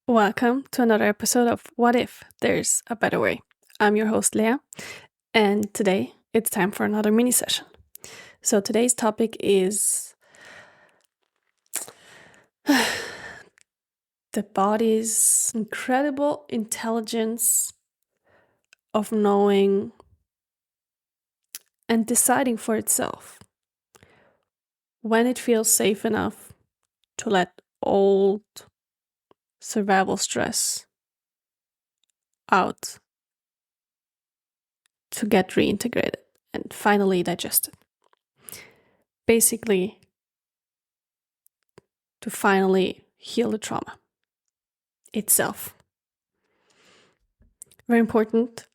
Welcome to another episode of What If There's a Better Way? I'm your host, Leah, and today it's time for another mini session. So today's topic is the body's incredible intelligence of knowing and deciding for itself when it feels safe enough to let old survival stress out to get reintegrated and finally digested. Basically, to finally heal the trauma itself. Very important.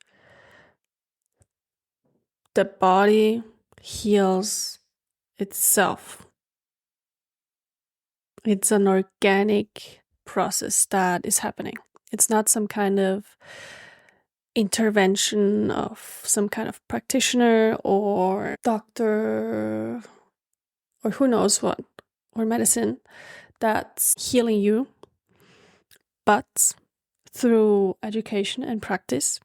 The body heals itself. It's an organic process that is happening. It's not some kind of intervention of some kind of practitioner or doctor or who knows what, or medicine that's healing you. But through education and practice,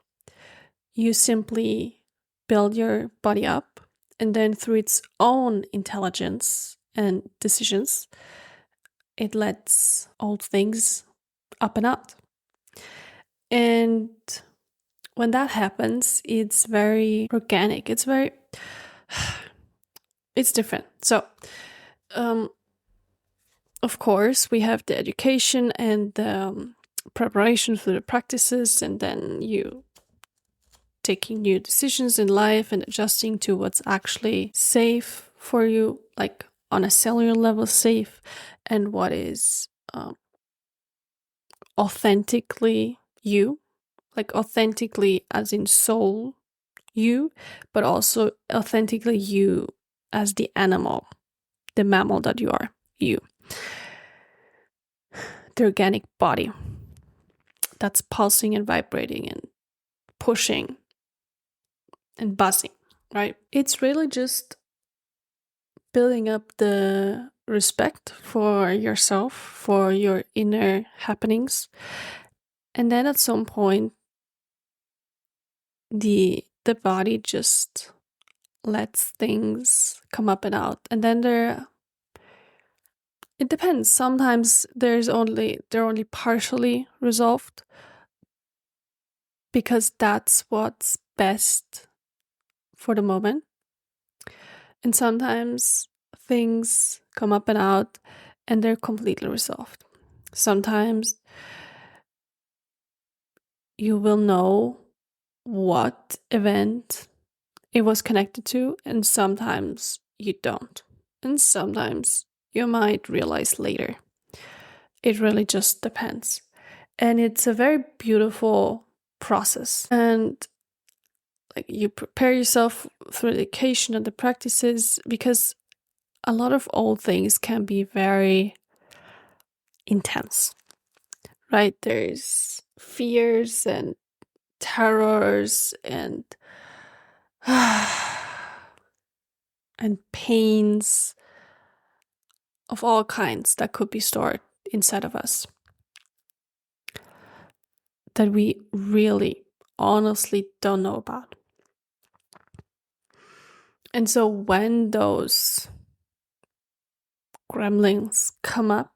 you simply build your body up, and then through its own intelligence and decisions, it lets old things up and out. And when that happens, it's very organic. It's different. So, of course, we have the education and the preparation for the practices, and then you taking new decisions in life and adjusting to what's actually safe for you, like on a cellular level safe, and what is authentically you, like authentically as in soul you, but also authentically you as the animal, the mammal that you are, you. The organic body that's pulsing and vibrating and pushing and buzzing, right? It's really just building up the respect for yourself, for your inner happenings. And then at some point, the body just lets things come up and out. And then it depends. Sometimes they're only partially resolved because that's what's best for the moment. And sometimes things come up and out and they're completely resolved. Sometimes you will know what event it was connected to, and sometimes you don't. And sometimes you might realize later. It really just depends. And it's a very beautiful process. And like you prepare yourself through the education and the practices, because a lot of old things can be very intense, right? There's fears and terrors and and pains of all kinds that could be stored inside of us that we really honestly don't know about. And so when those gremlins come up,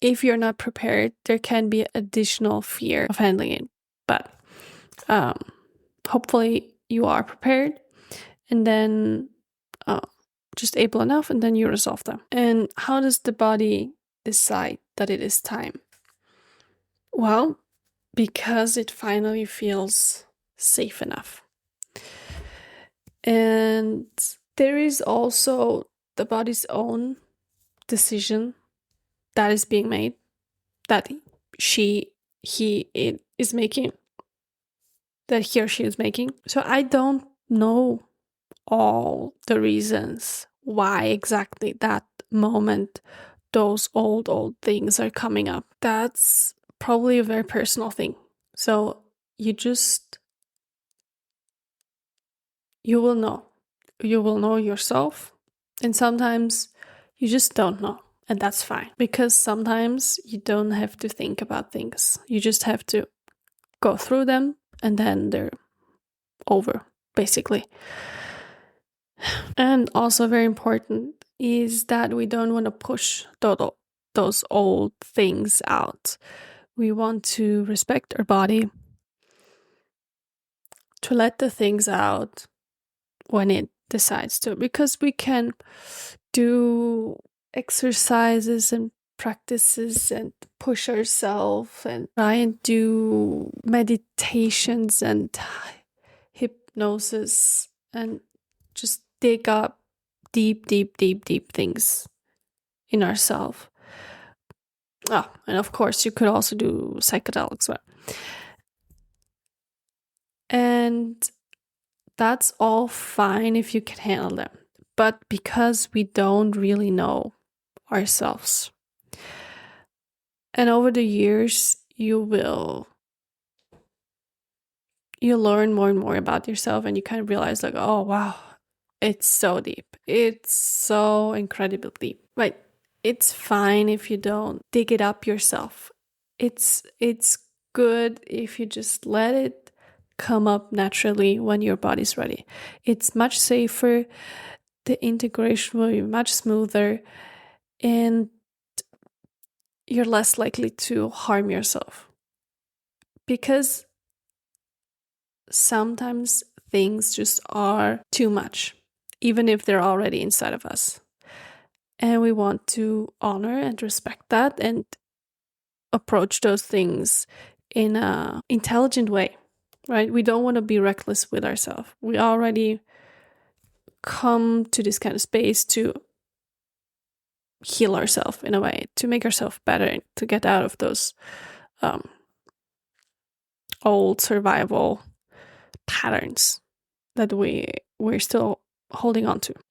if you're not prepared, there can be additional fear of handling it. But hopefully you are prepared, and then just able enough, and then you resolve them. And how does the body decide that it is time? Well, because it finally feels safe enough. And there is also the body's own decision that is being made, that he is making, that he or she is making. So I don't know all the reasons why exactly that moment those old things are coming up. That's probably a very personal thing. So you will know yourself, and sometimes you just don't know. And that's fine, because sometimes you don't have to think about things. You just have to go through them, and then they're over, basically. And also very important is that we don't want to push those old things out. We want to respect our body, to let the things out when it decides to, because we can do exercises and practices and push ourselves and try and do meditations and hypnosis and just dig up deep things in ourselves. Oh, and of course you could also do psychedelics. And that's all fine if you can handle them. But because we don't really know ourselves, and over the years, you learn more and more about yourself, and you kind of realize like, oh, wow, it's so deep. It's so incredibly deep. Right. It's fine if you don't dig it up yourself. It's good if you just let it come up naturally when your body's ready. It's much safer. The integration will be much smoother, and you're less likely to harm yourself. Because sometimes things just are too much, even if they're already inside of us. And we want to honor and respect that and approach those things in an intelligent way, right? We don't want to be reckless with ourselves. We already come to this kind of space to heal ourselves in a way, to make ourselves better, to get out of those old survival patterns that we're still holding on to.